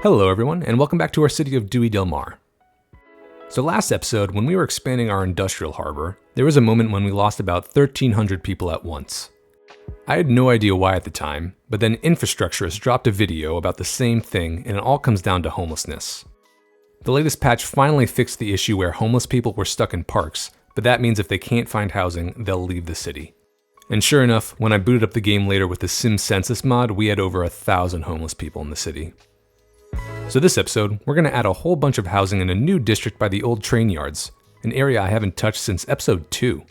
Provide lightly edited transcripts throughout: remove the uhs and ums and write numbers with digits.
Hello everyone, and welcome back to our city of Dewy del Mar. So last episode, when we were expanding our industrial harbor, there was a moment when we lost about 1,300 people at once. I had no idea why at the time, but then Infrastructurist dropped a video about the same thing, and it all comes down to homelessness. The latest patch finally fixed the issue where homeless people were stuck in parks, but that means if they can't find housing, they'll leave the city. And sure enough, when I booted up the game later with the Sim Census mod, we had over 1,000 homeless people in the city. So this episode, we're going to add a whole bunch of housing in a new district by the old train yards, an area I haven't touched since episode 2.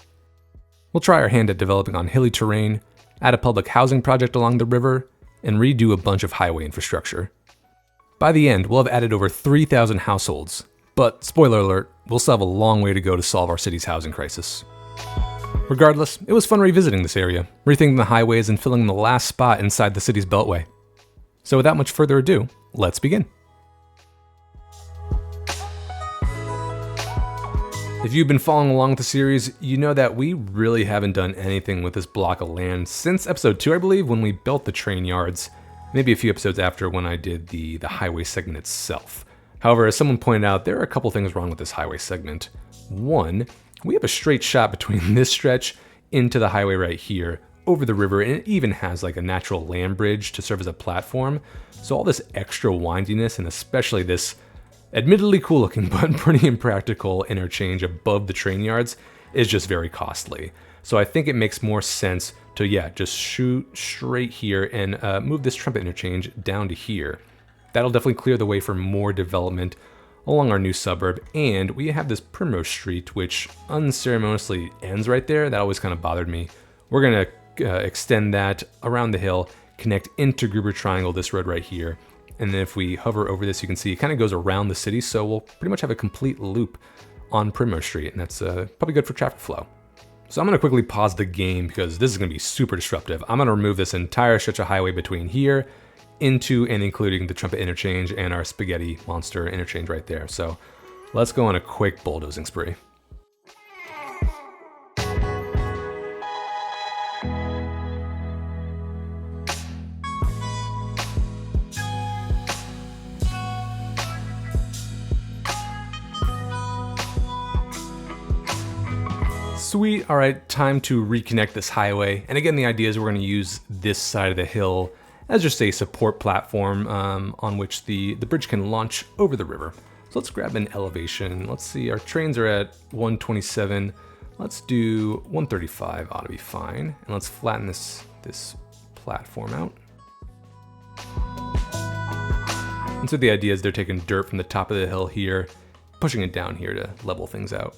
We'll try our hand at developing on hilly terrain, add a public housing project along the river, and redo a bunch of highway infrastructure. By the end, we'll have added over 3,000 households, but spoiler alert, we'll still have a long way to go to solve our city's housing crisis. Regardless, it was fun revisiting this area, rethinking the highways and filling the last spot inside the city's beltway. So without much further ado, let's begin. If you've been following along with the series, you know that we really haven't done anything with this block of land since episode 2, I believe, when we built the train yards, maybe a few episodes after when I did the highway segment itself. However, as someone pointed out, there are a couple things wrong with this highway segment. One, we have a straight shot between this stretch into the highway right here, over the river, and it even has like a natural land bridge to serve as a platform. So all this extra windiness, and especially this admittedly cool looking but pretty impractical interchange above the train yards, is just very costly. So I think it makes more sense to, just shoot straight here and move this trumpet interchange down to here. That'll definitely clear the way for more development along our new suburb. And we have this Primrose Street, which unceremoniously ends right there. That always kind of bothered me. We're gonna extend that around the hill, connect into Gruber Triangle, this road right here. And then if we hover over this, you can see it kind of goes around the city, so we'll pretty much have a complete loop on Primrose Street, and that's probably good for traffic flow. So I'm going to quickly pause the game because this is going to be super disruptive. I'm going to remove this entire stretch of highway between here into and including the Trumpet Interchange and our Spaghetti Monster Interchange right there. So let's go on a quick bulldozing spree. Sweet, all right, time to reconnect this highway. And again, the idea is we're gonna use this side of the hill as just a support platform on which the bridge can launch over the river. So let's grab an elevation. Let's see, our trains are at 127. Let's do 135, ought to be fine. And let's flatten this platform out. And so the idea is they're taking dirt from the top of the hill here, pushing it down here to level things out.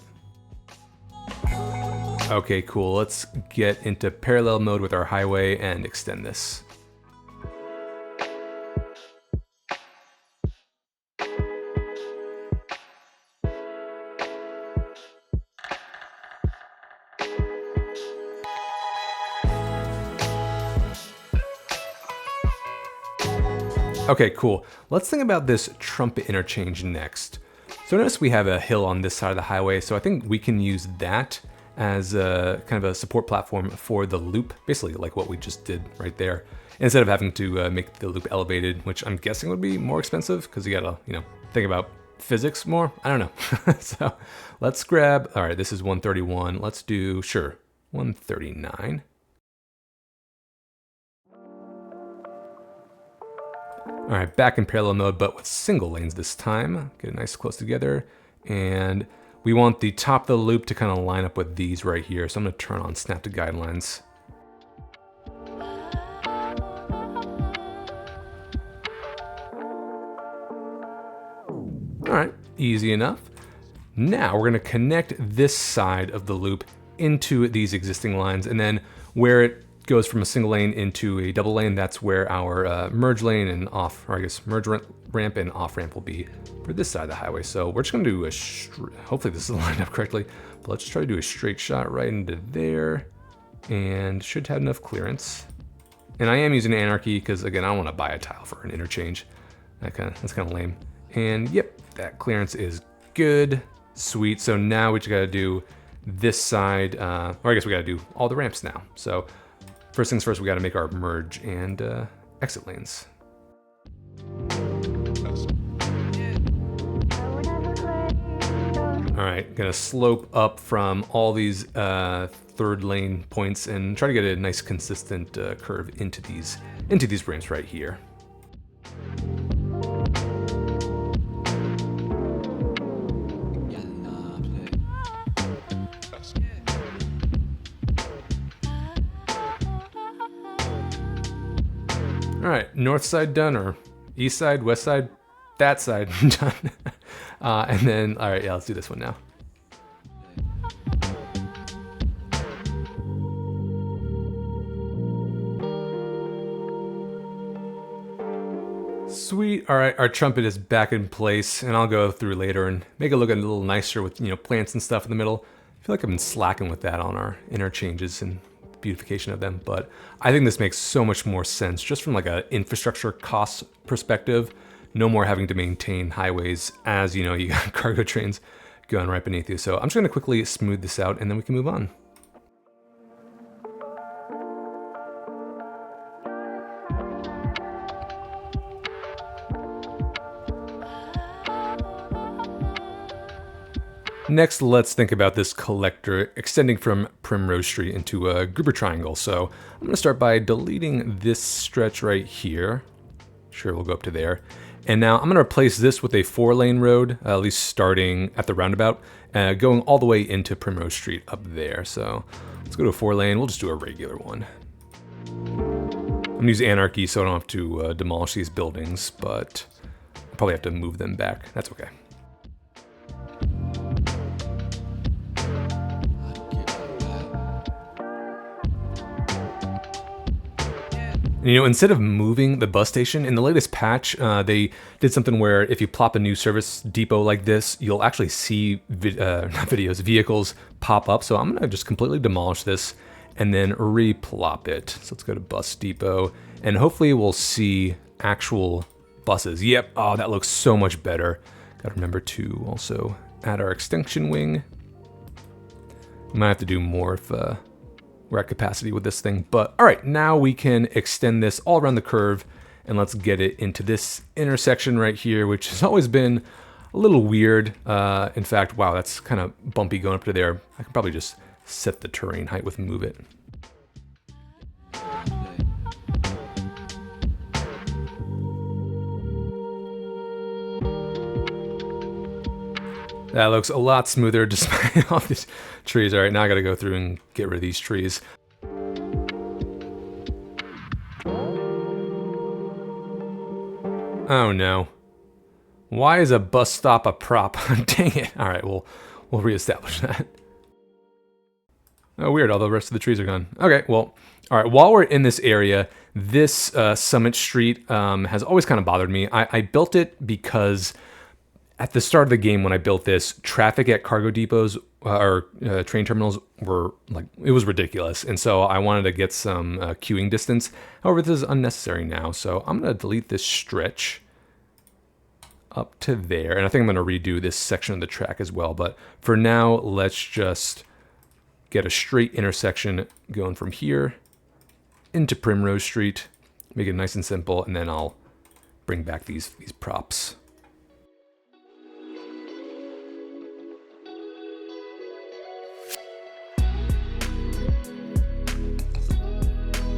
Okay, cool. Let's get into parallel mode with our highway and extend this. Okay, cool. Let's think about this trumpet interchange next. So notice we have a hill on this side of the highway, so I think we can use that as a kind of a support platform for the loop, basically like what we just did right there, instead of having to make the loop elevated, which I'm guessing would be more expensive because you gotta, think about physics more. I don't know. So let's grab, all right, this is 131. Let's do, 139. All right, back in parallel mode, but with single lanes this time. Get it nice close together. And we want the top of the loop to kind of line up with these right here. So I'm gonna turn on snap to guidelines. All right, easy enough. Now we're gonna connect this side of the loop into these existing lines, and then where it goes from a single lane into a double lane, that's where our merge lane and off, or I guess merge ramp and off ramp will be for this side of the highway. So we're just gonna do hopefully this is lined up correctly, but let's try to do a straight shot right into there and should have enough clearance. And I am using Anarchy because again, I don't wanna buy a tile for an interchange. That's kind of lame. And yep, that clearance is good, sweet. So now we just gotta do this side, or I guess we gotta do all the ramps now. So first things first, we gotta make our merge and exit lanes. All right, gonna slope up from all these third lane points and try to get a nice consistent curve into these ramps right here. All right, north side done, or east side, west side, that side done. And then, all right, yeah, let's do this one now. Sweet. All right, our trumpet is back in place, and I'll go through later and make it look a little nicer with, plants and stuff in the middle. I feel like I've been slacking with that on our interchanges and beautification of them, but I think this makes so much more sense just from like an infrastructure cost perspective. No more having to maintain highways as you got cargo trains going right beneath you. So I'm just going to quickly smooth this out and then we can move on. Next, let's think about this collector extending from Primrose Street into a Gruber Triangle. So I'm going to start by deleting this stretch right here. Sure, we'll go up to there. And now I'm going to replace this with a 4-lane road, at least starting at the roundabout, going all the way into Primrose Street up there. So let's go to a 4-lane. We'll just do a regular one. I'm going to use Anarchy so I don't have to demolish these buildings, but I'll probably have to move them back. That's okay. Instead of moving the bus station, in the latest patch, they did something where if you plop a new service depot like this, you'll actually see vehicles pop up. So I'm going to just completely demolish this and then replop it. So let's go to bus depot and hopefully we'll see actual buses. Yep. Oh, that looks so much better. Got to remember to also add our extension wing. Might have to do more if we're at capacity with this thing, but all right, now we can extend this all around the curve and let's get it into this intersection right here, which has always been a little weird. In fact, wow, that's kind of bumpy going up to there. I could probably just set the terrain height with Move It. That looks a lot smoother despite all these trees. All right, now I gotta go through and get rid of these trees. Oh no. Why is a bus stop a prop? Dang it. All right, we'll reestablish that. Oh, weird, all the rest of the trees are gone. Okay, well, all right, while we're in this area, this Summit Street has always kind of bothered me. I built it because at the start of the game when I built this, traffic at cargo depots or train terminals were like, it was ridiculous. And so I wanted to get some queuing distance. However, this is unnecessary now. So I'm gonna delete this stretch up to there. And I think I'm gonna redo this section of the track as well. But for now, let's just get a straight intersection going from here into Primrose Street, make it nice and simple. And then I'll bring back these props.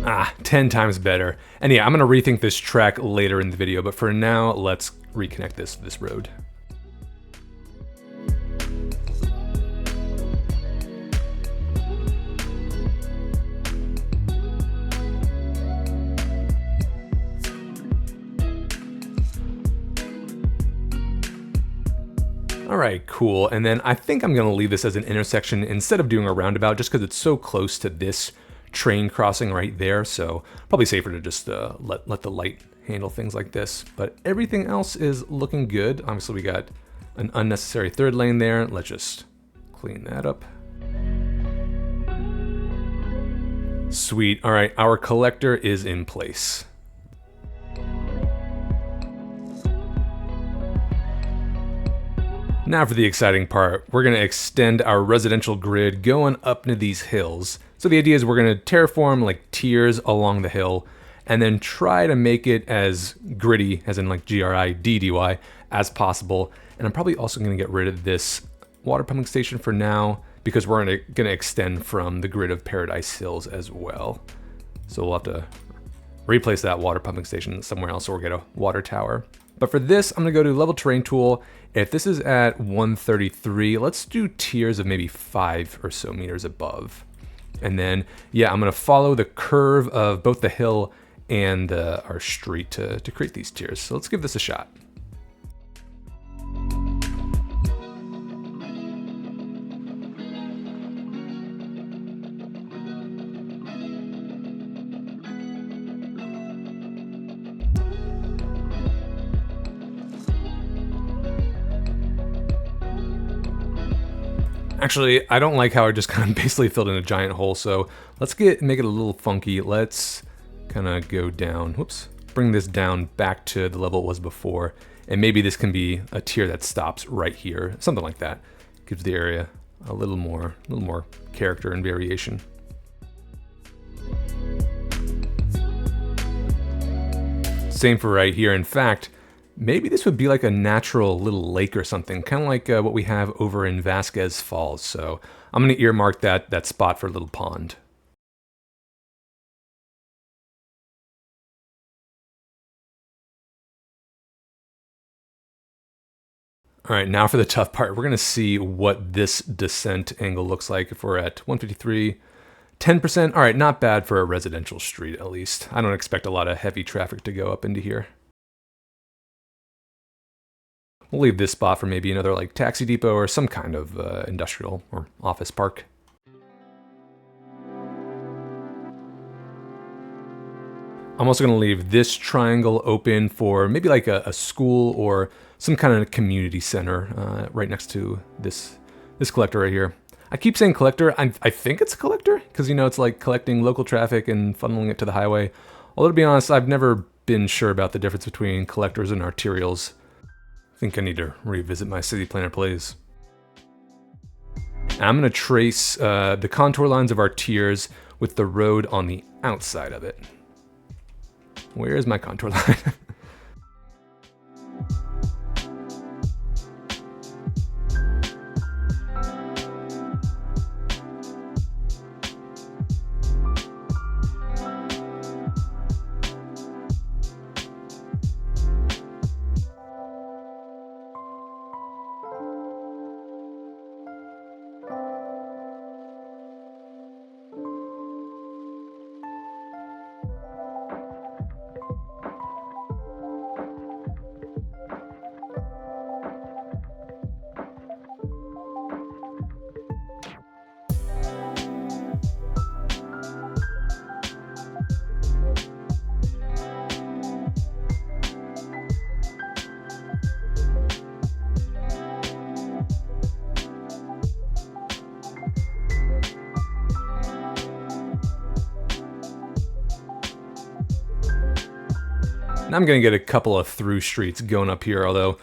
Ah, 10 times better. And yeah, I'm gonna rethink this track later in the video, but for now, let's reconnect this road. All right, cool. And then I think I'm gonna leave this as an intersection instead of doing a roundabout just because it's so close to this train crossing right there, so probably safer to just let the light handle things like this. But everything else is looking good. Obviously, we got an unnecessary 3rd lane there. Let's just clean that up. Sweet. All right, our collector is in place. Now for the exciting part, we're going to extend our residential grid going up into these hills. So the idea is we're going to terraform like tiers along the hill and then try to make it as gritty, as in like GRIDDY, as possible. And I'm probably also going to get rid of this water pumping station for now, because we're gonna extend from the grid of Paradise Hills as well. So we'll have to replace that water pumping station somewhere else or get a water tower. But for this, I'm gonna go to level terrain tool. If this is at 133, let's do tiers of maybe 5 or so meters above. And then, yeah, I'm gonna follow the curve of both the hill and our street to create these tiers. So let's give this a shot. Actually, I don't like how I just kind of basically filled in a giant hole, so let's make it a little funky. Let's kind of go down, whoops, bring this down back to the level it was before, and maybe this can be a tier that stops right here, something like that. Gives the area a little more character and variation. Same for right here. In fact, maybe this would be like a natural little lake or something, kind of like what we have over in Vasquez Falls. So I'm going to earmark that spot for a little pond. All right, now for the tough part. We're going to see what this descent angle looks like if we're at 153, 10%. All right, not bad for a residential street, at least. I don't expect a lot of heavy traffic to go up into here. We'll leave this spot for maybe another like taxi depot or some kind of industrial or office park. I'm also going to leave this triangle open for maybe like a school or some kind of community center right next to this collector right here. I keep saying collector. I think it's a collector because, you know, it's like collecting local traffic and funneling it to the highway. Although, to be honest, I've never been sure about the difference between collectors and arterials. I think I need to revisit my city planner plays. I'm going to trace the contour lines of our tiers with the road on the outside of it. Where is my contour line? I'm going to get a couple of through streets going up here, although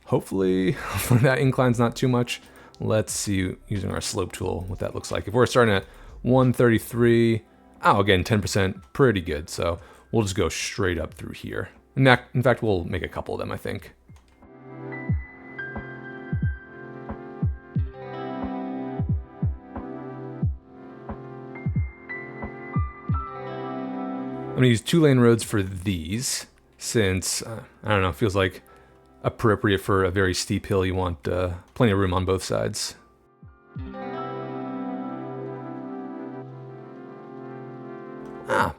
hopefully that incline's not too much. Let's see, using our slope tool, what that looks like. If we're starting at 133, again, 10%, pretty good. So we'll just go straight up through here. In fact, we'll make a couple of them, I think. I'm going to use 2-lane roads for these. Since, I don't know, feels like appropriate for a very steep hill. You want plenty of room on both sides.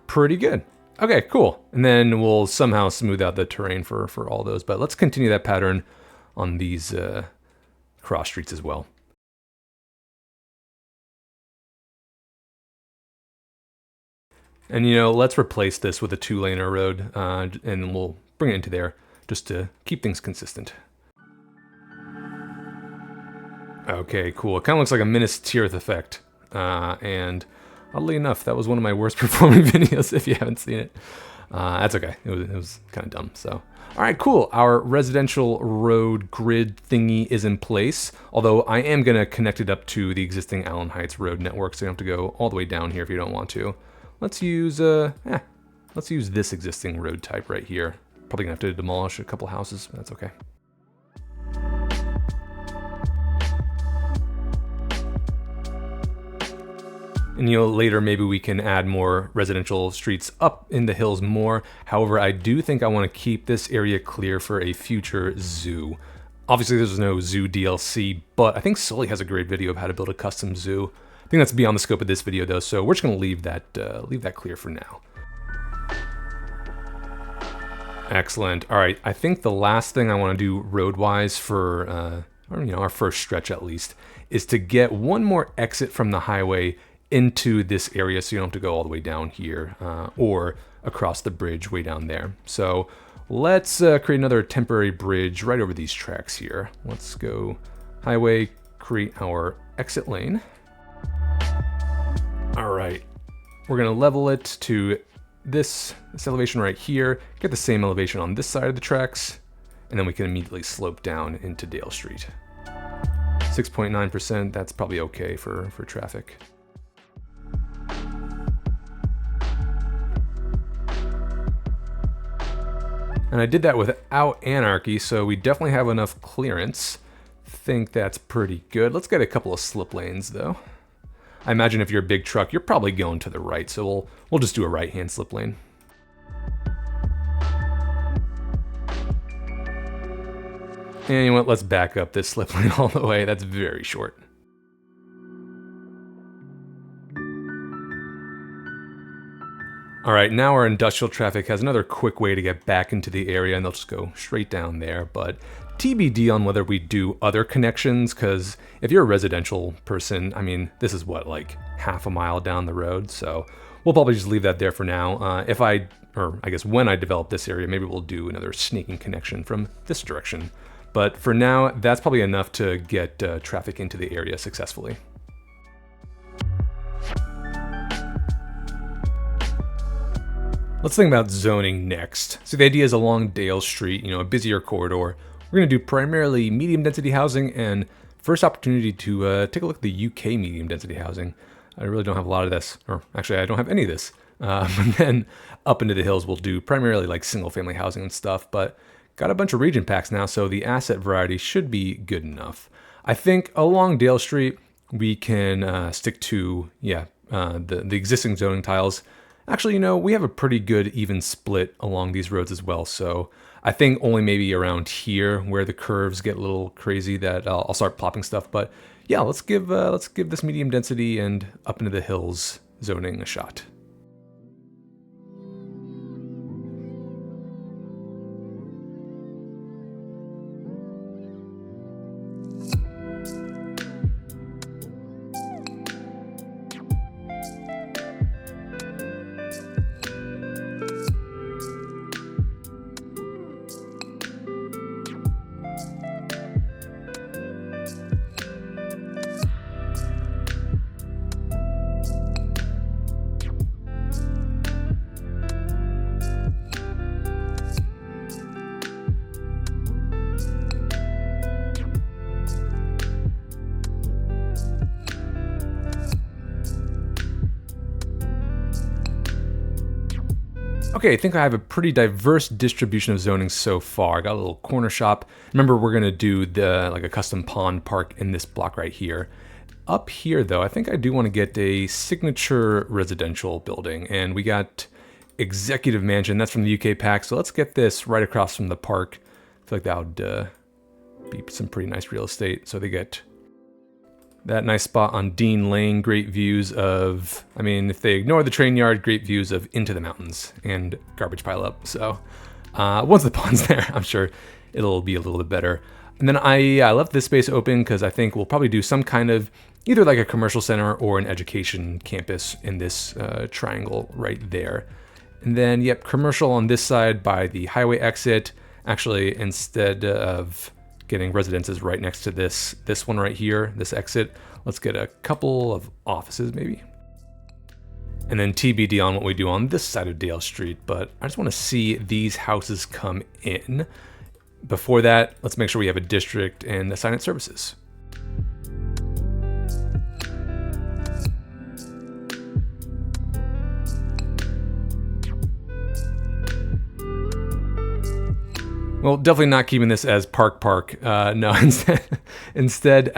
Pretty good. Okay, cool. And then we'll somehow smooth out the terrain for all those. But let's continue that pattern on these cross streets as well. And, you know, let's replace this with a 2-laner road, and we'll bring it into there just to keep things consistent. Okay, cool. It kind of looks like a Minas Tirith effect. And oddly enough, that was one of my worst performing videos if you haven't seen it. That's okay. It was kind of dumb. So, all right, cool. Our residential road grid thingy is in place, although I am going to connect it up to the existing Allen Heights road network, so you don't have to go all the way down here if you don't want to. Let's use this existing road type right here. Probably gonna have to demolish a couple houses, but that's okay. And later maybe we can add more residential streets up in the hills more. However, I do think I want to keep this area clear for a future zoo. Obviously there's no zoo DLC, but I think Sully has a great video of how to build a custom zoo. I think that's beyond the scope of this video though, so we're just going to leave that clear for now. Excellent. All right, I think the last thing I want to do road-wise for our first stretch at least is to get one more exit from the highway into this area, so you don't have to go all the way down here or across the bridge way down there. So let's create another temporary bridge right over these tracks here. Let's go highway, create our exit lane. All right, we're gonna level it to this elevation right here, get the same elevation on this side of the tracks, and then we can immediately slope down into Dale Street. 6.9%, that's probably okay for traffic. And I did that without anarchy, so we definitely have enough clearance. Think that's pretty good. Let's get a couple of slip lanes though. I imagine if you're a big truck, you're probably going to the right, so we'll just do a right-hand slip lane. And you know what, let's back up this slip lane all the way. That's very short. All right, now our industrial traffic has another quick way to get back into the area, and they'll just go straight down there, but TBD on whether we do other connections, because if you're a residential person, I mean, this is what, like half a mile down the road, so we'll probably just leave that there for now. I guess when I develop this area, maybe we'll do another sneaking connection from this direction. But for now, that's probably enough to get traffic into the area successfully. Let's think about zoning next. So the idea is along Dale Street, a busier corridor. We're going to do primarily medium density housing, and first opportunity to take a look at the UK medium density housing. I really don't have a lot of this, or actually I don't have any of this. And then up into the hills we'll do primarily like single family housing and stuff, but got a bunch of region packs now, so the asset variety should be good enough. I think along Dale Street we can stick to, the existing zoning tiles. Actually, we have a pretty good even split along these roads as well, so I think only maybe around here where the curves get a little crazy that I'll start plopping stuff. But yeah, let's give this medium density and up into the hills zoning a shot. Okay, I think I have a pretty diverse distribution of zoning so far. I got a little corner shop. Remember, we're gonna do like a custom pond park in this block right here. Up here though, I think I do want to get a signature residential building, and we got executive mansion. That's from the UK pack, so let's get this right across from the park. I feel like that would be some pretty nice real estate. So they get that nice spot on Dean Lane, great views of, I mean, if they ignore the train yard, great views of into the mountains and garbage pile up. So once the pond's there, I'm sure it'll be a little bit better. And then I left this space open because I think we'll probably do some kind of either like a commercial center or an education campus in this triangle right there. And then, yep, commercial on this side by the highway exit. Actually, instead of getting residences right next to this one right here, this exit, let's get a couple of offices maybe. And then TBD on what we do on this side of Dale Street, but I just want to see these houses come in. Before that, let's make sure we have a district and assign it services. Well, definitely not keeping this as Park. No, instead,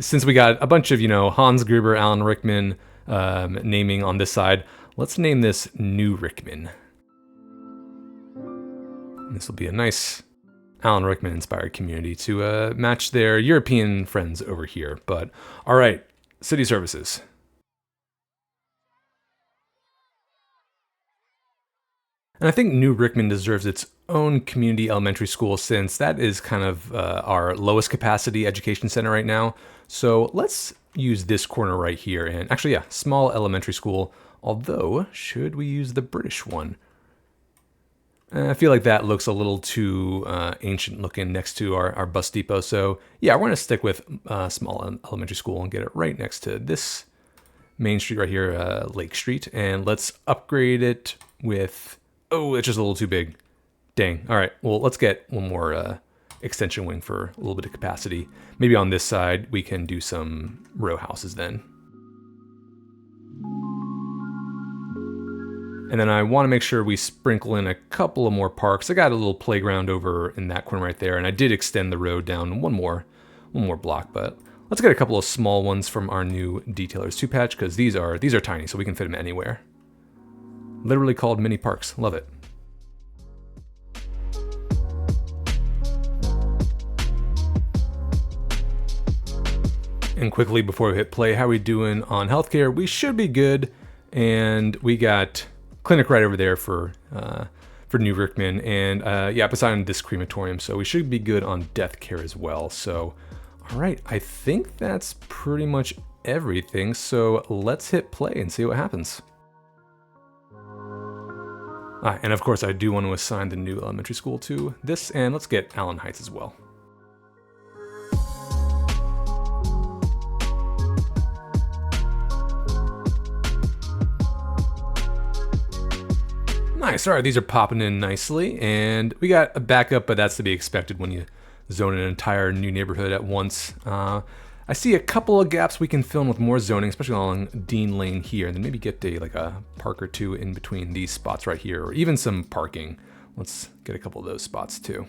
since we got a bunch of, Hans Gruber, Alan Rickman, naming on this side. Let's name this New Rickman. This will be a nice Alan Rickman inspired community to match their European friends over here. But all right, city services. And I think New Rickman deserves its own community elementary school, since that is kind of our lowest capacity education center right now. So let's use this corner right here. And actually, yeah, small elementary school. Although, should we use the British one? I feel like that looks a little too ancient looking next to our bus depot. So yeah, we're going to stick with small elementary school and get it right next to this main street right here, Lake Street. And let's upgrade it with... Oh, it's just a little too big. Dang. All right. Well, let's get one more extension wing for a little bit of capacity. Maybe on this side, we can do some row houses then. And then I want to make sure we sprinkle in a couple of more parks. I got a little playground over in that corner right there, and I did extend the road down one more block, but let's get a couple of small ones from our new Detailers 2 patch, because these are tiny, so we can fit them anywhere. Literally called mini parks. Love it. And quickly before we hit play, how are we doing on healthcare? We should be good, and we got clinic right over there for New Rickman, and yeah, beside this crematorium, so we should be good on death care as well. So all right, I think that's pretty much everything, so let's hit play and see what happens. And of course I do want to assign the new elementary school to this, and let's get Allen Heights as well. Nice, all right, these are popping in nicely, and we got a backup, but that's to be expected when you zone an entire new neighborhood at once. I see a couple of gaps we can fill in with more zoning, especially along Dean Lane here, and then maybe get like a park or two in between these spots right here, or even some parking. Let's get a couple of those spots too.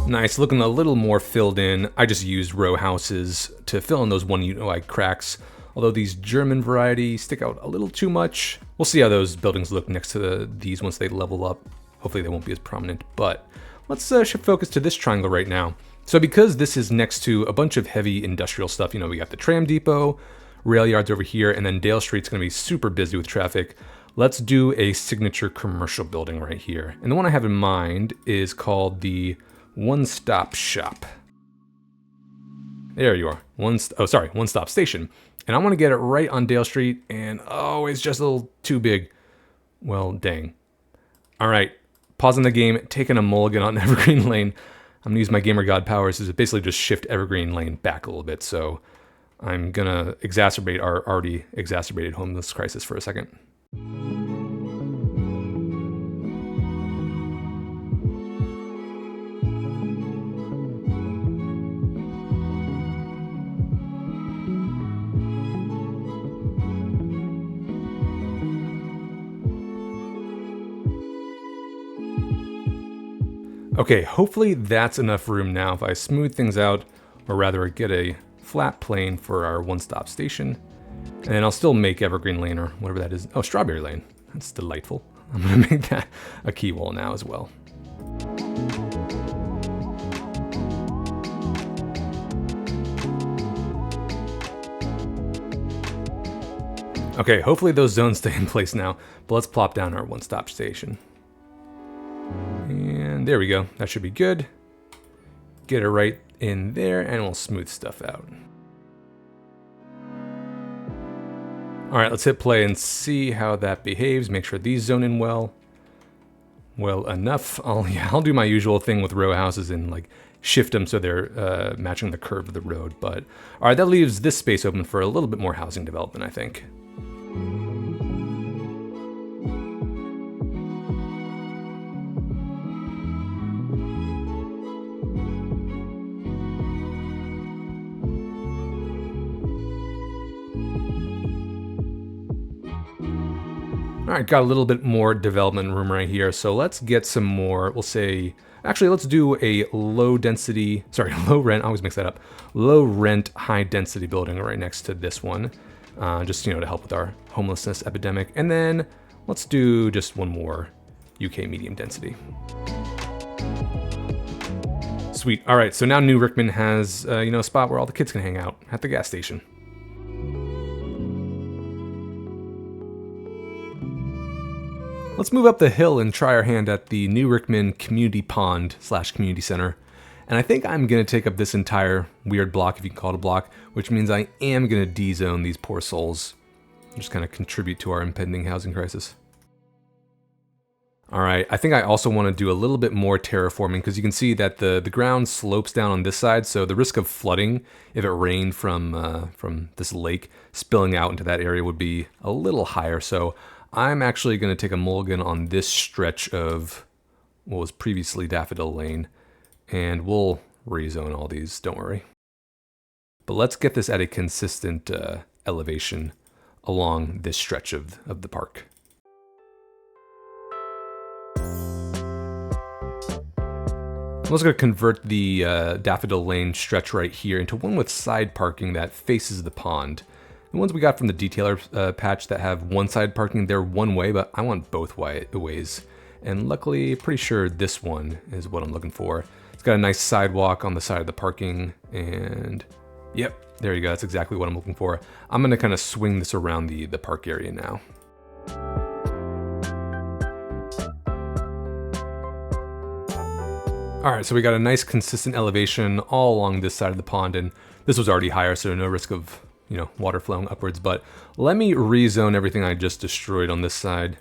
Nice, looking a little more filled in. I just used row houses to fill in those one unit wide cracks. Although these German variety stick out a little too much. We'll see how those buildings look next to these once they level up. Hopefully they won't be as prominent, but let's shift focus to this triangle right now. So because this is next to a bunch of heavy industrial stuff, you know, we got the tram depot, rail yards over here, and then Dale Street's gonna be super busy with traffic. Let's do a signature commercial building right here. And the one I have in mind is called the One-Stop Shop. There you are. One-Stop Station. And I want to get it right on Dale Street, and oh, it's just a little too big. Well, dang. All right, pausing the game, taking a mulligan on Evergreen Lane. I'm gonna use my Gamer God powers to basically just shift Evergreen Lane back a little bit. So I'm gonna exacerbate our already exacerbated homeless crisis for a second. Okay, hopefully that's enough room now. If I smooth things out, or rather get a flat plane for our one-stop station, and I'll still make Evergreen Lane, or whatever that is. Oh, Strawberry Lane. That's delightful. I'm gonna make that a key wall now as well. Okay, hopefully those zones stay in place now, but let's plop down our one-stop station. And there we go. That should be good. Get it right in there, and we'll smooth stuff out. All right, let's hit play and see how that behaves. Make sure these zone in well enough. I'll do my usual thing with row houses and like shift them so they're matching the curve of the road. But all right, that leaves this space open for a little bit more housing development, I think. All right, got a little bit more development room right here. So let's get some more, we'll say, actually, let's do a low rent, I always mix that up. Low rent, high density building right next to this one. Just, to help with our homelessness epidemic. And then let's do just one more UK medium density. Sweet. All right, so now New Rickman has, a spot where all the kids can hang out at the gas station. Let's move up the hill and try our hand at the New Rickman Community Pond / Community Center. And I think I'm going to take up this entire weird block, if you can call it a block, which means I am going to D-zone these poor souls. Just kind of contribute to our impending housing crisis. All right, I think I also want to do a little bit more terraforming because you can see that the ground slopes down on this side, so the risk of flooding if it rained from this lake spilling out into that area would be a little higher. So I'm actually going to take a mulligan on this stretch of what was previously Daffodil Lane, and we'll rezone all these, don't worry. But let's get this at a consistent elevation along this stretch of the park. I'm also going to convert the Daffodil Lane stretch right here into one with side parking that faces the pond. The ones we got from the detailer patch that have one side parking, they're one way, but I want both ways. And luckily, pretty sure this one is what I'm looking for. It's got a nice sidewalk on the side of the parking, and yep, there you go. That's exactly what I'm looking for. I'm gonna kind of swing this around the park area now. All right, so we got a nice consistent elevation all along this side of the pond, and this was already higher, so no risk of water flowing upwards. But let me rezone everything I just destroyed on this side.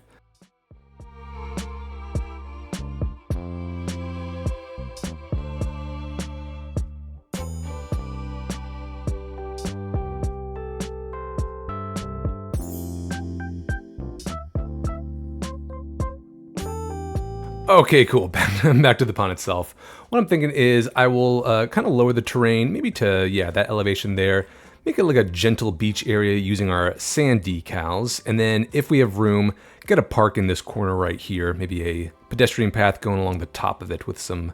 Okay, cool. Back to the pond itself. What I'm thinking is I will kind of lower the terrain, maybe to, that elevation there. Make it like a gentle beach area using our sand decals. And then if we have room, get a park in this corner right here. Maybe a pedestrian path going along the top of it with some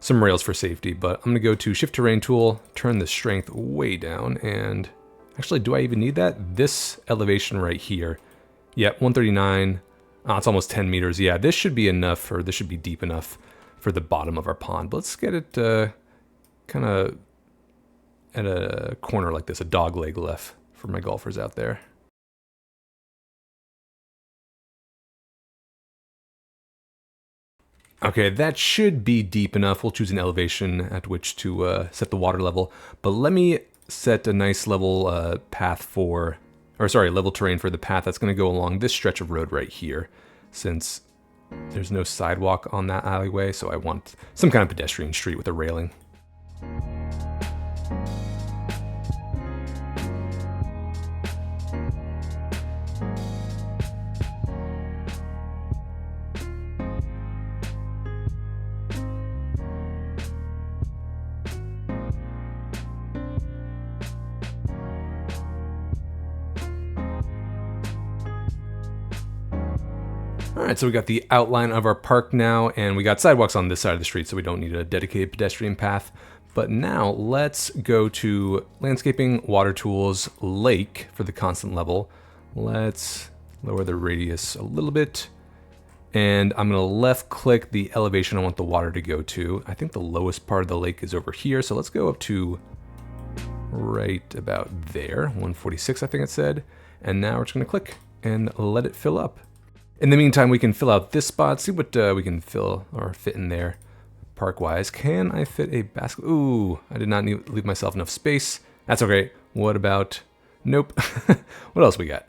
rails for safety. But I'm gonna go to Shift Terrain tool, turn the strength way down. And actually, do I even need that? This elevation right here. Yep, 139. It's almost 10 meters. Yeah, this should be enough, or this should be deep enough for the bottom of our pond. But let's get it kind of at a corner like this, a dog leg left for my golfers out there. Okay, that should be deep enough. We'll choose an elevation at which to set the water level. But let me set a nice level level terrain for the path that's going to go along this stretch of road right here, since there's no sidewalk on that alleyway, so I want some kind of pedestrian street with a railing. All right, so we got the outline of our park now, and we got sidewalks on this side of the street, so we don't need a dedicated pedestrian path. But now let's go to Landscaping, Water Tools, Lake for the constant level. Let's lower the radius a little bit, and I'm gonna left click the elevation I want the water to go to. I think the lowest part of the lake is over here, so let's go up to right about there, 146 I think it said. And now we're just gonna click and let it fill up. In the meantime, we can fill out this spot, see what we can fill or fit in there park-wise. Can I fit a basket? Ooh, I did not leave myself enough space. That's okay. What about, nope. What else we got?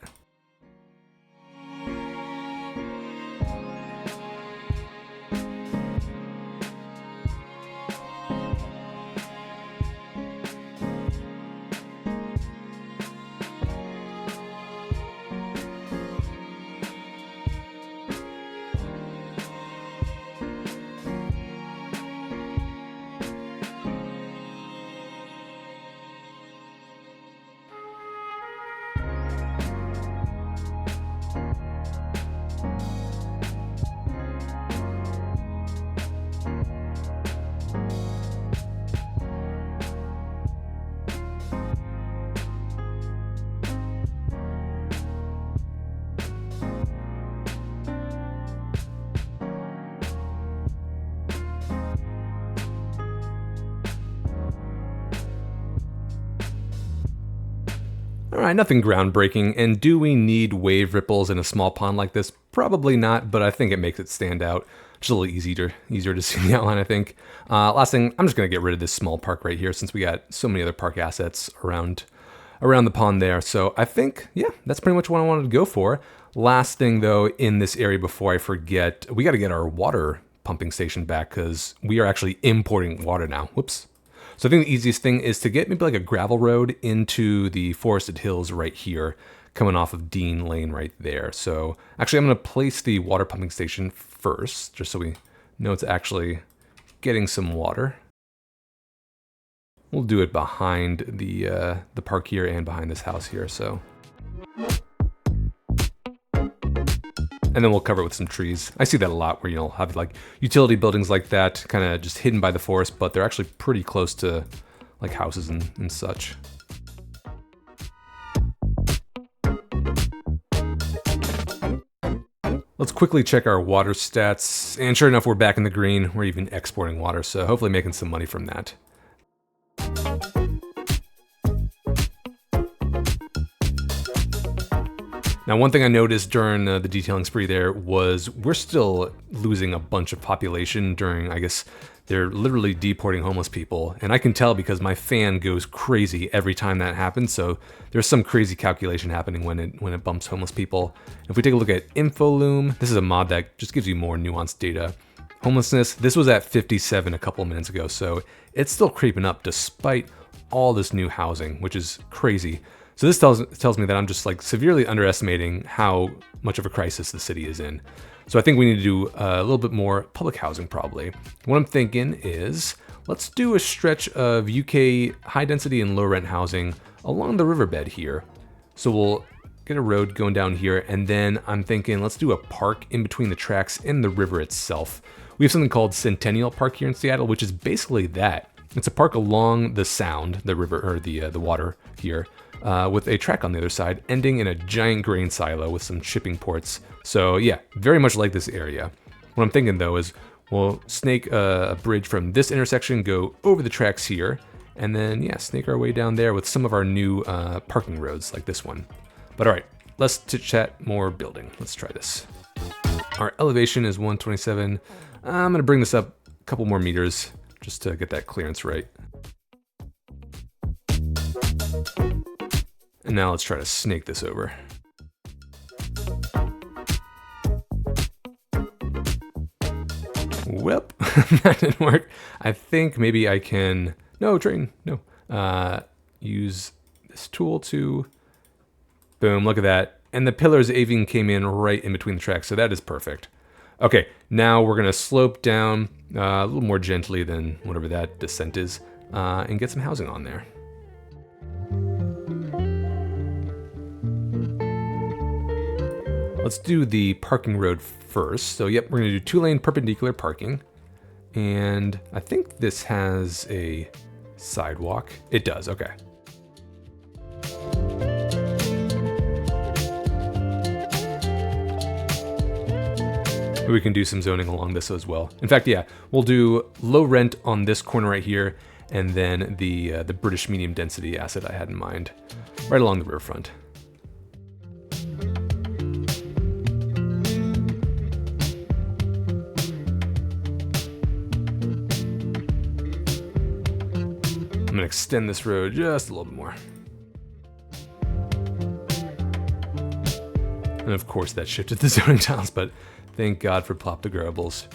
Alright, nothing groundbreaking, and do we need wave ripples in a small pond like this? Probably not, but I think it makes it stand out. Just a little easier to see the outline, I think. Last thing, I'm just going to get rid of this small park right here since we got so many other park assets around the pond there. So I think, yeah, that's pretty much what I wanted to go for. Last thing, though, in this area before I forget, we got to get our water pumping station back because we are actually importing water now. Whoops. So I think the easiest thing is to get maybe like a gravel road into the forested hills right here, coming off of Dean Lane right there. So actually I'm going to place the water pumping station first, just so we know it's actually getting some water. We'll do it behind the park here and behind this house here, so. And then we'll cover it with some trees. I see that a lot where you'll have like utility buildings like that, kind of just hidden by the forest, but they're actually pretty close to like houses and such. Let's quickly check our water stats, and sure enough, we're back in the green. We're even exporting water, so hopefully making some money from that. Now, one thing I noticed during the detailing spree there was we're still losing a bunch of population during, I guess, they're literally deporting homeless people. And I can tell because my fan goes crazy every time that happens. So there's some crazy calculation happening when it bumps homeless people. If we take a look at InfoLoom, this is a mod that just gives you more nuanced data. Homelessness, this was at 57 a couple minutes ago. So it's still creeping up despite all this new housing, which is crazy. So this tells me that I'm just like severely underestimating how much of a crisis the city is in. So I think we need to do a little bit more public housing probably. What I'm thinking is let's do a stretch of UK high density and low rent housing along the riverbed here. So we'll get a road going down here, and then I'm thinking let's do a park in between the tracks and the river itself. We have something called Centennial Park here in Seattle, which is basically that. It's a park along the Sound, the river, or the water here, with a track on the other side, ending in a giant grain silo with some shipping ports. So yeah, very much like this area. What I'm thinking though is we'll snake a bridge from this intersection, go over the tracks here, and then yeah, snake our way down there with some of our new parking roads like this one. But all right, let's chit-chat more building. Let's try this. Our elevation is 127. I'm gonna bring this up a couple more meters just to get that clearance right. And now let's try to snake this over. Well, that didn't work. I think maybe I can, no, use this tool to, boom, look at that. And the pillars even came in right in between the tracks, so that is perfect. Okay, now we're gonna slope down a little more gently than whatever that descent is, and get some housing on there. Let's do the parking road first. So yep, we're gonna do 2-lane perpendicular parking. And I think this has a sidewalk. It does, okay. We can do some zoning along this as well. In fact, yeah, we'll do low rent on this corner right here, and then the British medium density asset I had in mind, right along the riverfront. I'm gonna extend this road just a little bit more. And of course that shifted the zoning tiles, but thank God for ploptogrables.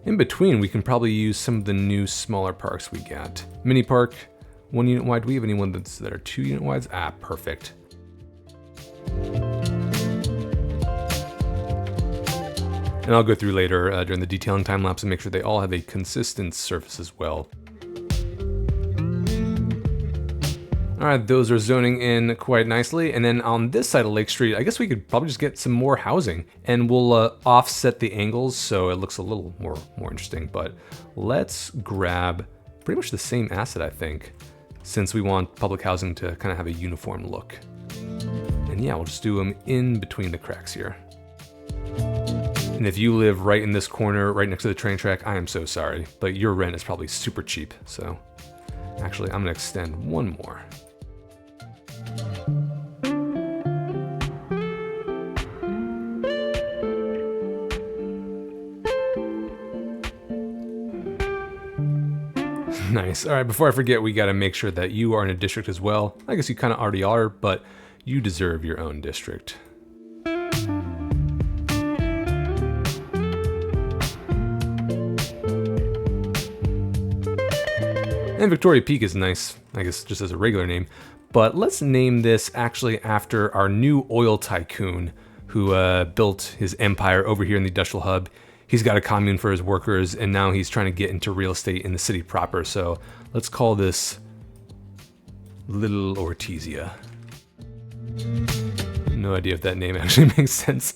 In between, we can probably use some of the new smaller parks we got. Mini park, 1 unit wide. Do we have anyone that are 2 unit wides? Ah, perfect. And I'll go through later during the detailing time lapse and make sure they all have a consistent surface as well. All right, those are zoning in quite nicely. And then on this side of Lake Street, I guess we could probably just get some more housing, and we'll offset the angles so it looks a little more interesting. But let's grab pretty much the same asset, I think, since we want public housing to kind of have a uniform look. And yeah, we'll just do them in between the cracks here. And if you live right in this corner, right next to the train track, I am so sorry, but your rent is probably super cheap. So actually, I'm gonna extend one more. Nice. All right, before I forget, we gotta make sure that you are in a district as well. I guess you kind of already are, but you deserve your own district. And Victoria Peak is nice, I guess just as a regular name, but let's name this actually after our new oil tycoon who built his empire over here in the industrial hub. He's got a commune for his workers, and now he's trying to get into real estate in the city proper. So let's call this Little Ortizia. No idea if that name actually makes sense.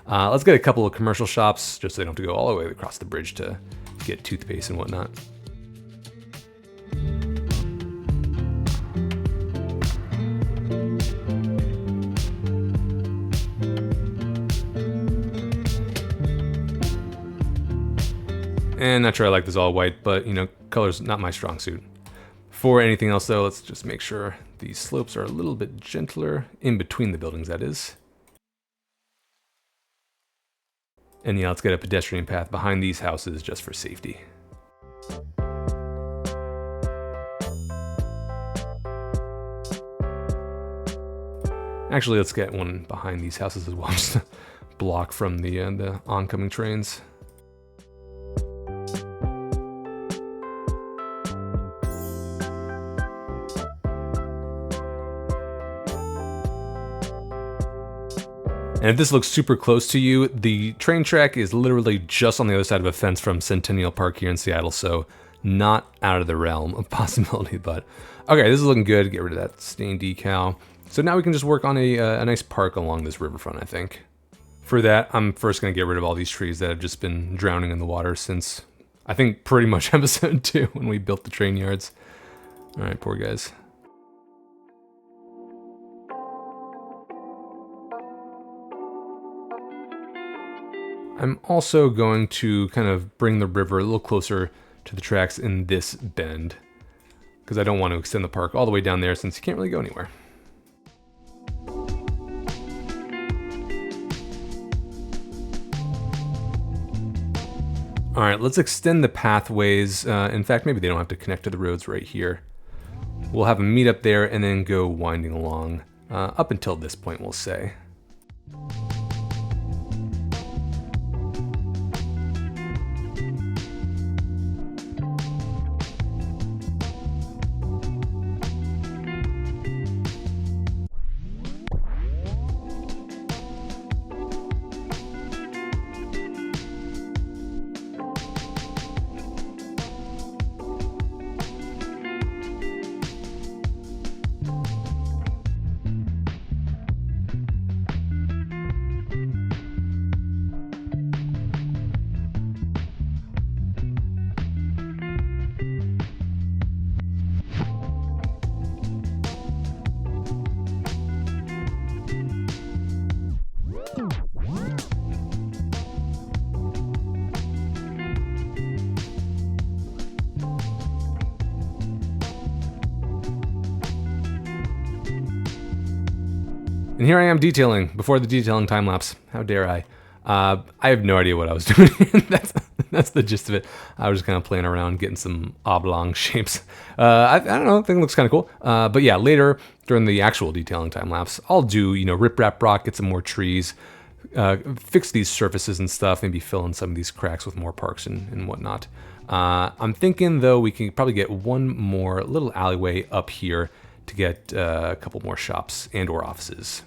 Let's get a couple of commercial shops, just so they don't have to go all the way across the bridge to get toothpaste and whatnot. And not sure I like this all white, but you know, color's not my strong suit. For anything else though, let's just make sure these slopes are a little bit gentler, in between the buildings that is. And yeah, let's get a pedestrian path behind these houses just for safety. Actually, let's get one behind these houses as well, just to block from the oncoming trains. And if this looks super close to you, the train track is literally just on the other side of a fence from Centennial Park here in Seattle, so not out of the realm of possibility. But okay, this is looking good. Get rid of that stained decal. So now we can just work on a nice park along this riverfront, I think. For that, I'm first going to get rid of all these trees that have just been drowning in the water since, I think, pretty much episode 2 when we built the train yards. All right, poor guys. I'm also going to kind of bring the river a little closer to the tracks in this bend, because I don't want to extend the park all the way down there since you can't really go anywhere. All right, let's extend the pathways. In fact, maybe they don't have to connect to the roads right here. We'll have them meet up there and then go winding along up until this point, we'll say. And here I am detailing, before the detailing time lapse. How dare I? I have no idea what I was doing. That's the gist of it. I was just kind of playing around, getting some oblong shapes. I don't know, I think it looks kind of cool. But yeah, later, during the actual detailing time lapse, I'll do, rip-rap rock, get some more trees, fix these surfaces and stuff, maybe fill in some of these cracks with more parks and whatnot. I'm thinking, though, we can probably get one more little alleyway up here to get a couple more shops and or offices.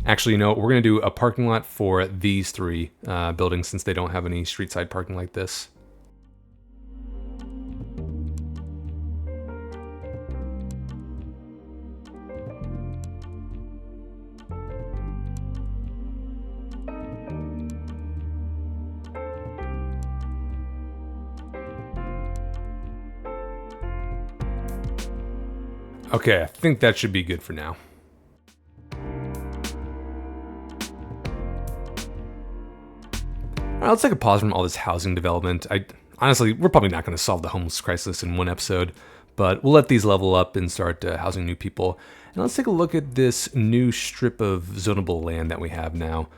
Actually, we're going to do a parking lot for these 3 buildings since they don't have any street side parking like this. Okay, I think that should be good for now. All right, let's take a pause from all this housing development. Honestly, we're probably not going to solve the homeless crisis in one episode, but we'll let these level up and start housing new people. And let's take a look at this new strip of zonable land that we have now.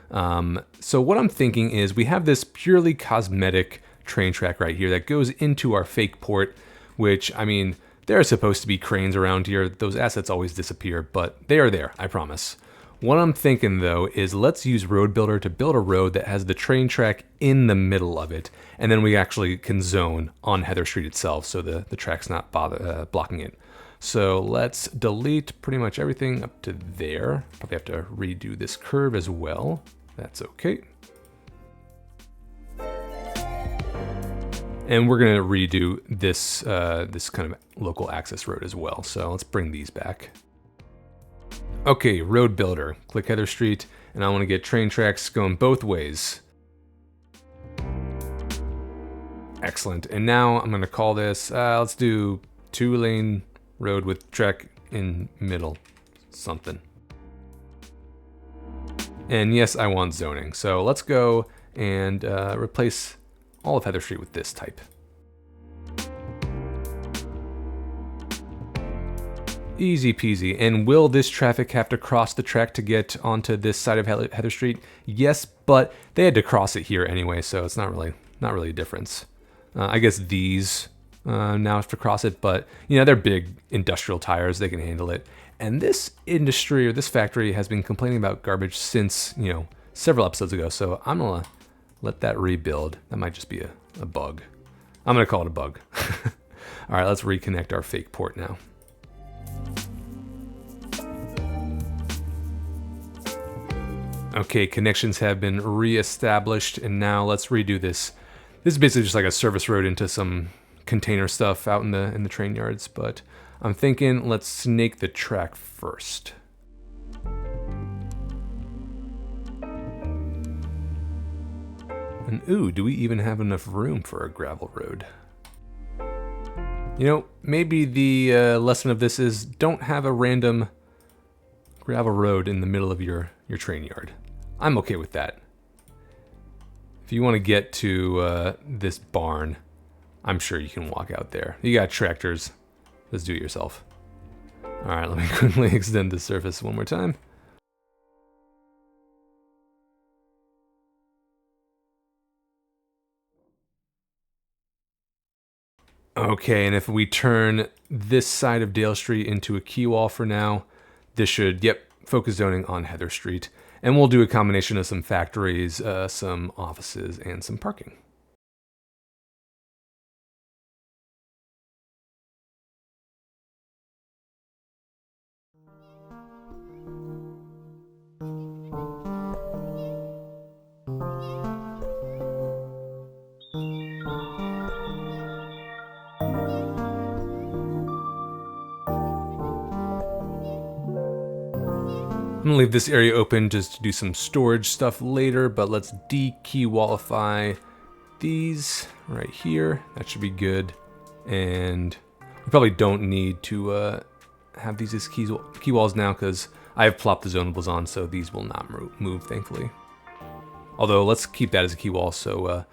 So what I'm thinking is we have this purely cosmetic train track right here that goes into our fake port, which, I mean, there are supposed to be cranes around here. Those assets always disappear, but they are there, I promise. What I'm thinking though is let's use Road Builder to build a road that has the train track in the middle of it, and then we actually can zone on Heather Street itself so the track's not blocking it. So let's delete pretty much everything up to there. Probably have to redo this curve as well. That's okay. And we're gonna redo this, this kind of local access road as well. So let's bring these back. Okay, Road Builder, click Heather Street, and I want to get train tracks going both ways. Excellent, and now I'm going to call this, let's do 2-lane road with track in middle, something. And yes, I want zoning, so let's go and replace all of Heather Street with this type. Easy peasy. And will this traffic have to cross the track to get onto this side of Heather Street? Yes, but they had to cross it here anyway, so it's not really a difference. I guess these now have to cross it, but you know, they're big industrial tires, they can handle it. And this industry or this factory has been complaining about garbage since, you know, several episodes ago, so I'm gonna let that rebuild. That might just be a bug. I'm gonna call it a bug. All right, let's reconnect our fake port now. Okay, connections have been re-established, and now let's redo this. This is basically just like a service road into some container stuff out in the train yards, but I'm thinking let's snake the track first. And ooh, do we even have enough room for a gravel road? You know, maybe the lesson of this is don't have a random gravel road in the middle of your train yard. I'm okay with that. If you want to get to this barn, I'm sure you can walk out there. You got tractors. Let's do it yourself. All right, let me quickly extend the surface one more time. Okay, and if we turn this side of Dale Street into a key wall for now, this should, yep, focus zoning on Heather Street. And we'll do a combination of some factories, some offices, and some parking. I'm gonna leave this area open just to do some storage stuff later, but let's de-key wallify these right here. That should be good. And we probably don't need to have these as key walls now because I have plopped the zonables on, so these will not move, thankfully. Although let's keep that as a key wall so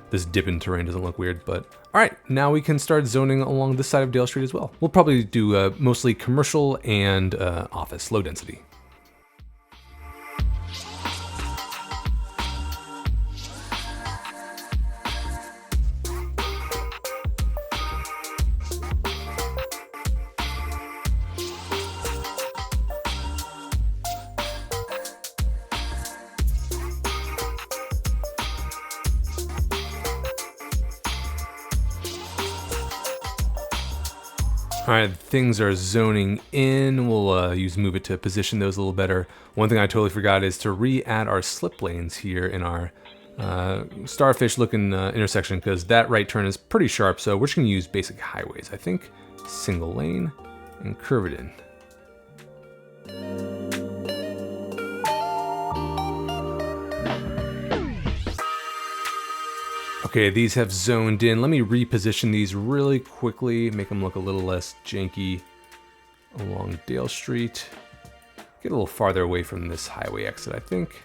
this dip in terrain doesn't look weird. But all right, now we can start zoning along this side of Dale Street as well. We'll probably do mostly commercial and office, low density. All right, things are zoning in. We'll use Move It to position those a little better. One thing I totally forgot is to re-add our slip lanes here in our starfish-looking intersection, because that right turn is pretty sharp, so we're just gonna use basic highways, I think. Single lane and curve it in. Okay, these have zoned in. Let me reposition these really quickly, make them look a little less janky along Dale Street. Get a little farther away from this highway exit, I think.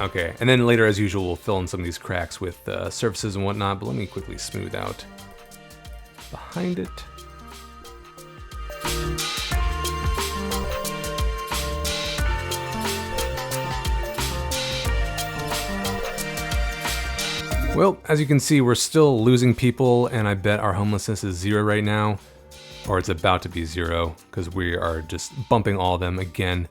Okay, and then later, as usual, we'll fill in some of these cracks with surfaces and whatnot, but let me quickly smooth out behind it. Well, as you can see, we're still losing people, and I bet our homelessness is 0 right now, or it's about to be 0, because we are just bumping all of them again.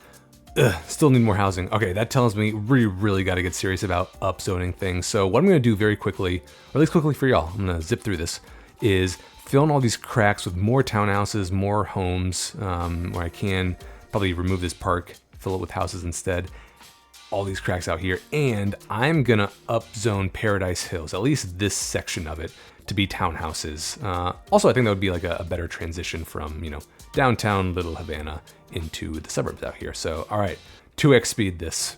Ugh, still need more housing. Okay, that tells me we really got to get serious about upzoning things. So what I'm going to do very quickly, or at least quickly for y'all, I'm going to zip through this, is fill in all these cracks with more townhouses, more homes, where I can probably remove this park, fill it with houses instead. All these cracks out here, and I'm gonna upzone Paradise Hills, at least this section of it, to be townhouses. Also, I think that would be like a better transition from, you know, downtown Little Havana into the suburbs out here. So, all right, 2x speed this.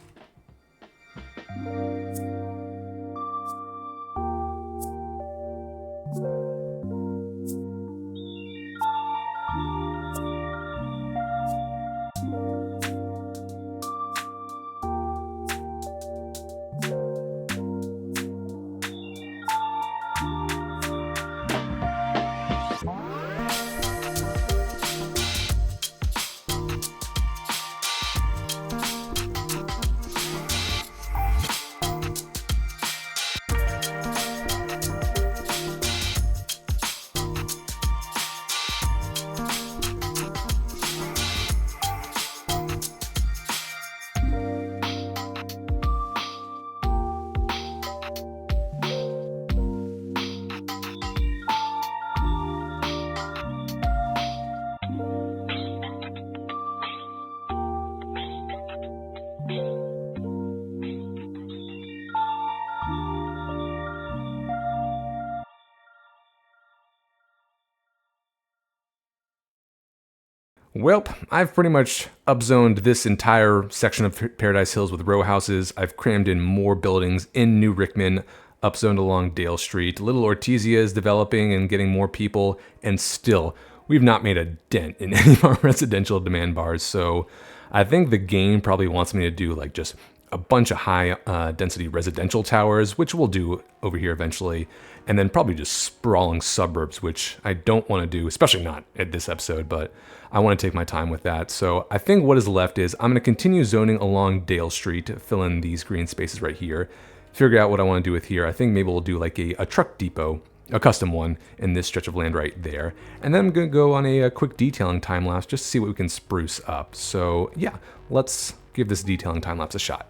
Well, I've pretty much upzoned this entire section of Paradise Hills with row houses. I've crammed in more buildings in New Rickman, upzoned along Dale Street. Little Ortizia is developing and getting more people, and still, we've not made a dent in any of our residential demand bars. So I think the game probably wants me to do like just a bunch of high density residential towers, which we'll do over here eventually, and then probably just sprawling suburbs, which I don't want to do, especially not at this episode, but I want to take my time with that. So I think what is left is I'm going to continue zoning along Dale Street, fill in these green spaces right here, figure out what I want to do with here. I think maybe we'll do like a truck depot, a custom one in this stretch of land right there. And then I'm going to go on a quick detailing time lapse just to see what we can spruce up. So yeah, let's give this detailing time lapse a shot.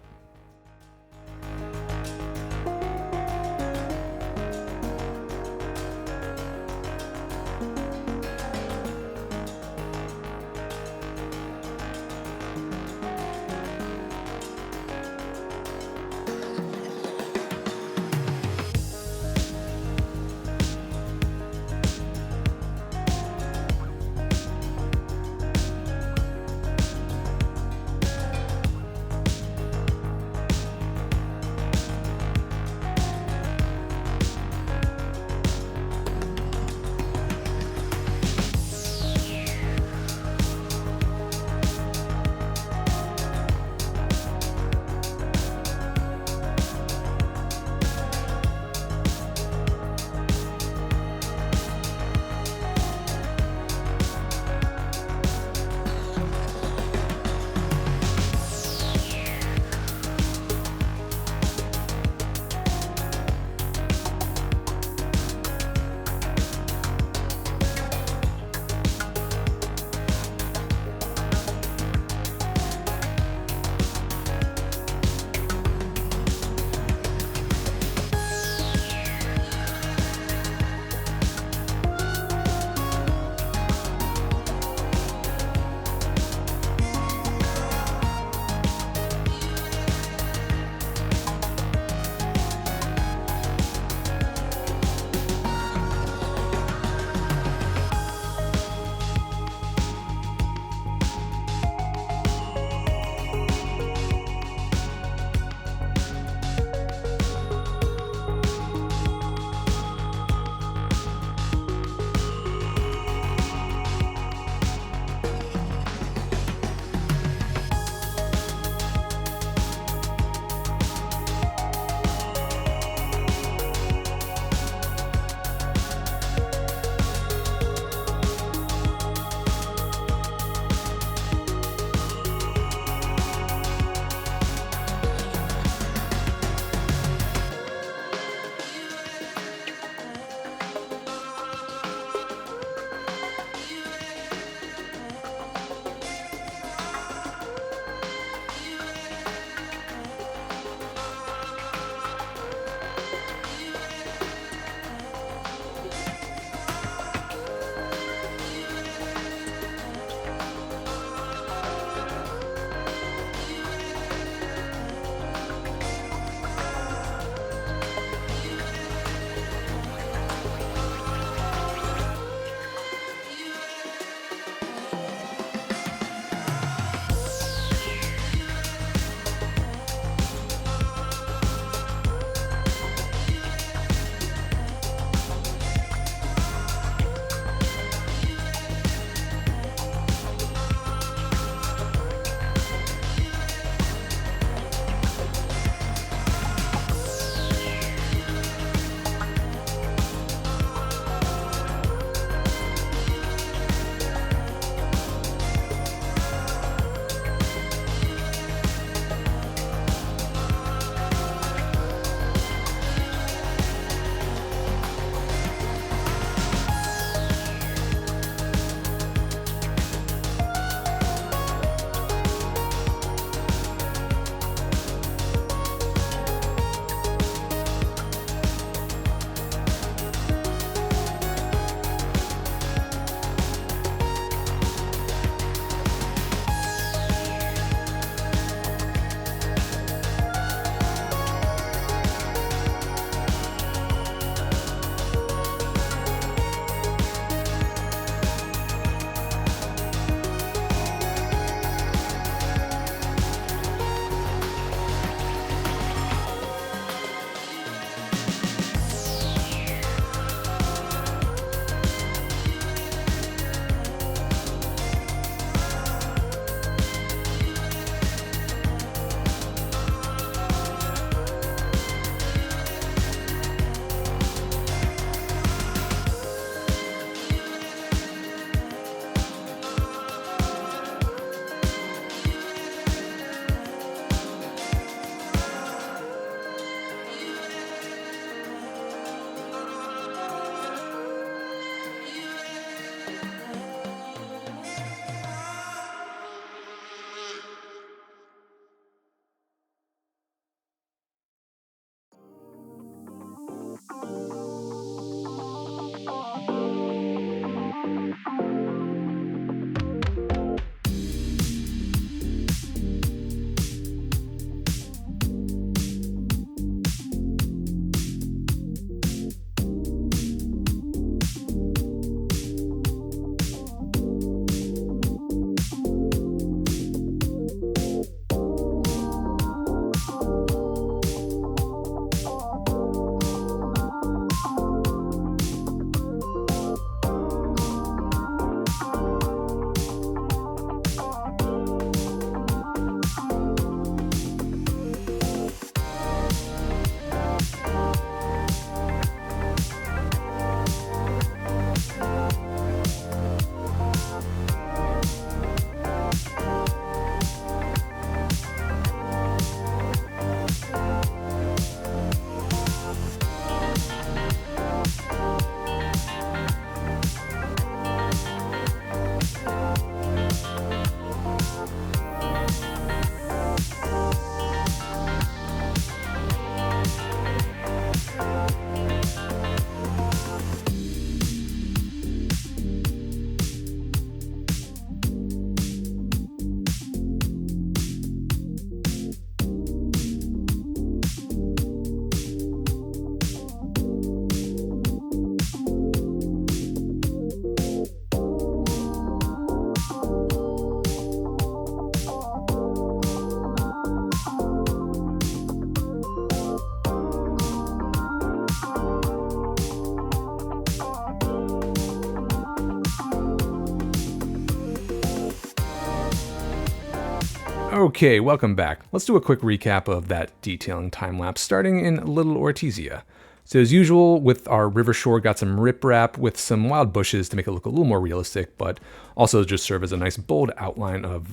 Okay, welcome back. Let's do a quick recap of that detailing time lapse starting in Little Ortizia. So as usual with our river shore, got some riprap with some wild bushes to make it look a little more realistic, but also just serve as a nice bold outline of,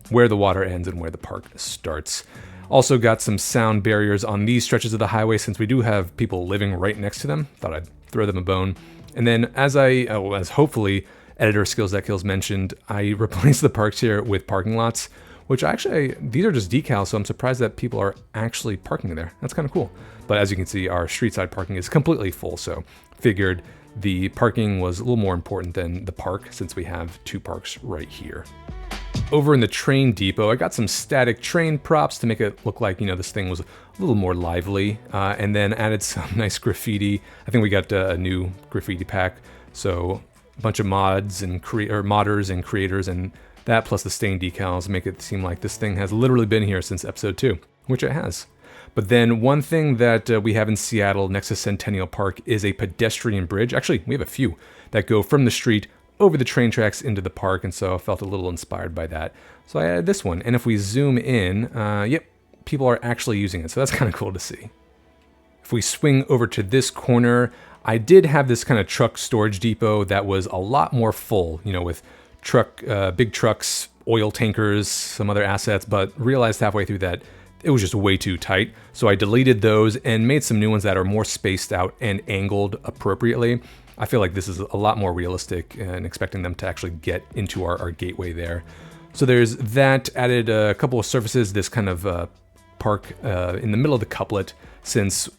where the water ends and where the park starts. Also got some sound barriers on these stretches of the highway since we do have people living right next to them. Thought I'd throw them a bone. And then as hopefully editor Skills mentioned, I replaced the parks here with parking lots, which actually, these are just decals, so I'm surprised that people are actually parking there. That's kind of cool. But as you can see, our street side parking is completely full, so figured the parking was a little more important than the park since we have two parks right here. Over in the train depot, I got some static train props to make it look like, this thing was a little more lively, and then added some nice graffiti. I think we got a new graffiti pack, so a bunch of mods and modders and creators, and that plus the stained decals make it seem like this thing has literally been here since episode 2, which it has. But then one thing that we have in Seattle next to Centennial Park is a pedestrian bridge. Actually, we have a few that go from the street over the train tracks into the park, and so I felt a little inspired by that. So I added this one, and if we zoom in, yep, people are actually using it, so that's kind of cool to see. If we swing over to this corner, I did have this kind of truck storage depot that was a lot more full, with big trucks, oil tankers, some other assets, but realized halfway through that it was just way too tight. So I deleted those and made some new ones that are more spaced out and angled appropriately. I feel like this is a lot more realistic and expecting them to actually get into our gateway there. So there's that, added a couple of surfaces, this kind of park in the middle of the couplet, since,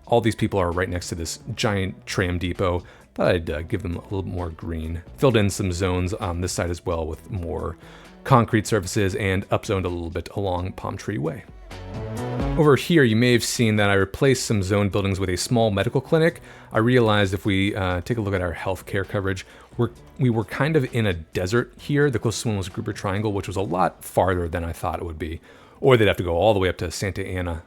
all these people are right next to this giant tram depot. Thought I'd give them a little more green. Filled in some zones on this side as well with more concrete surfaces and upzoned a little bit along Palm Tree Way. Over here, you may have seen that I replaced some zone buildings with a small medical clinic. I realized if we take a look at our healthcare coverage, we were kind of in a desert here. The closest one was Gruber Triangle, which was a lot farther than I thought it would be. Or they'd have to go all the way up to Santa Ana,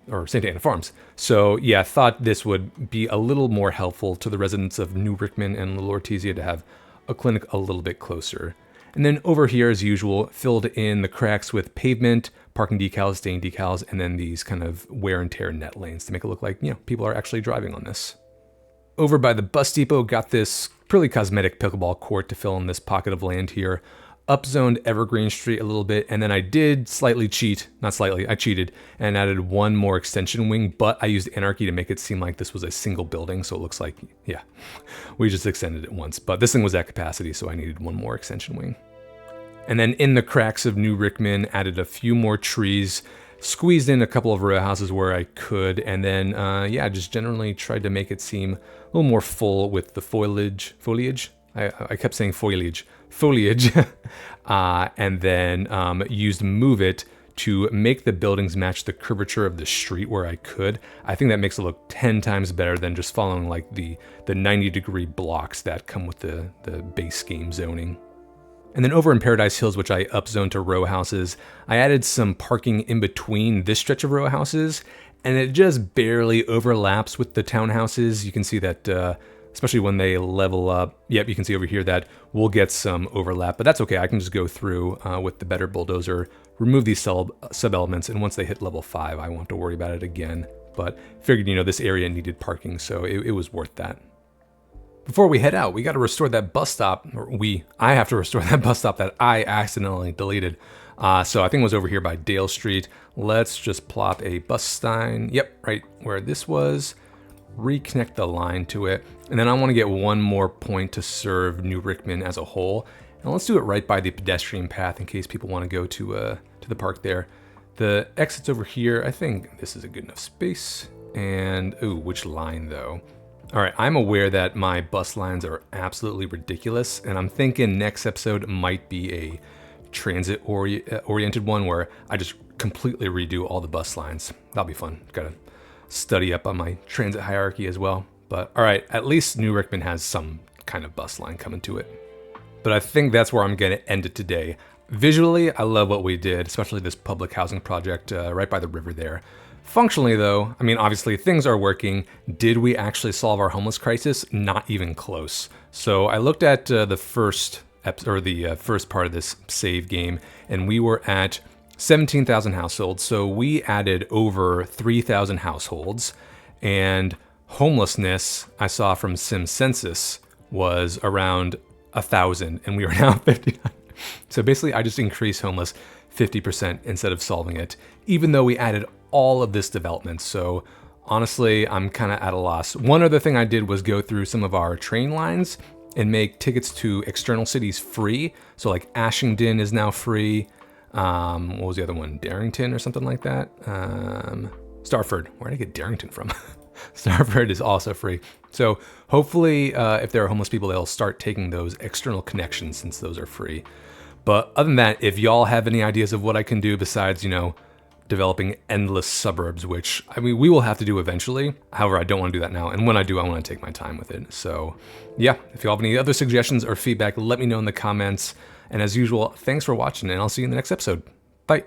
or Santa Ana Farms. So yeah, I thought this would be a little more helpful to the residents of New Rickman and Little Ortizia to have a clinic a little bit closer. And then over here, as usual, filled in the cracks with pavement, parking decals, stained decals, and then these kind of wear and tear net lanes to make it look like, people are actually driving on this. Over by the bus depot, got this purely cosmetic pickleball court to fill in this pocket of land here. Upzoned Evergreen Street a little bit, and then I did slightly cheat, not slightly, I cheated and added one more extension wing, but I used Anarchy to make it seem like this was a single building, so it looks like, yeah, we just extended it once, but this thing was at capacity, so I needed one more extension wing. And then in the cracks of New Rickman, added a few more trees, squeezed in a couple of row houses where I could, and then, just generally tried to make it seem a little more full with the foliage. I kept saying foliage, and then used Move It to make the buildings match the curvature of the street where I could. I think that makes it look 10 times better than just following like the 90-degree blocks that come with the base game zoning. And then over in Paradise Hills, which I upzoned to row houses, I added some parking in between this stretch of row houses, and it just barely overlaps with the townhouses. You can see that especially when they level up. Yep, you can see over here that we'll get some overlap, but that's okay. I can just go through with the better bulldozer, remove these sub-elements, and once they hit level 5, I won't have to worry about it again. But figured, this area needed parking, so it was worth that. Before we head out, we got to restore that bus stop, I have to restore that bus stop that I accidentally deleted. So I think it was over here by Dale Street. Let's just plop a bus sign, yep, right where this was. Reconnect the line to it, and then I want to get one more point to serve New Rickman as a whole, and let's do it right by the pedestrian path in case people want to go to the park there. The exit's over here. I think this is a good enough space, and which line though? All right, I'm aware that my bus lines are absolutely ridiculous, and I'm thinking next episode might be a transit oriented one where I just completely redo all the bus lines. That'll be fun. Gotta study up on my transit hierarchy as well. But all right, at least New Rickman has some kind of bus line coming to it. But I think that's where I'm gonna end it today. Visually, I love what we did, especially this public housing project right by the river there. Functionally though, I mean, obviously things are working. Did we actually solve our homeless crisis? Not even close. So I looked at the first first part of this save game, and we were at 17,000 households. So we added over 3,000 households, and homelessness I saw from SimCensus was around 1,000, and we are now 59. So basically, I just increased homeless 50% instead of solving it, even though we added all of this development. So honestly, I'm kind of at a loss. One other thing I did was go through some of our train lines and make tickets to external cities free. So like Ashington is now free. What was the other one? Darrington or something like that? Starford. Where did I get Darrington from? Starford is also free. So hopefully, if there are homeless people, they'll start taking those external connections since those are free. But other than that, if y'all have any ideas of what I can do besides, developing endless suburbs, which we will have to do eventually. However, I don't want to do that now. And when I do, I want to take my time with it. So yeah, if you have any other suggestions or feedback, let me know in the comments. And as usual, thanks for watching, and I'll see you in the next episode. Bye.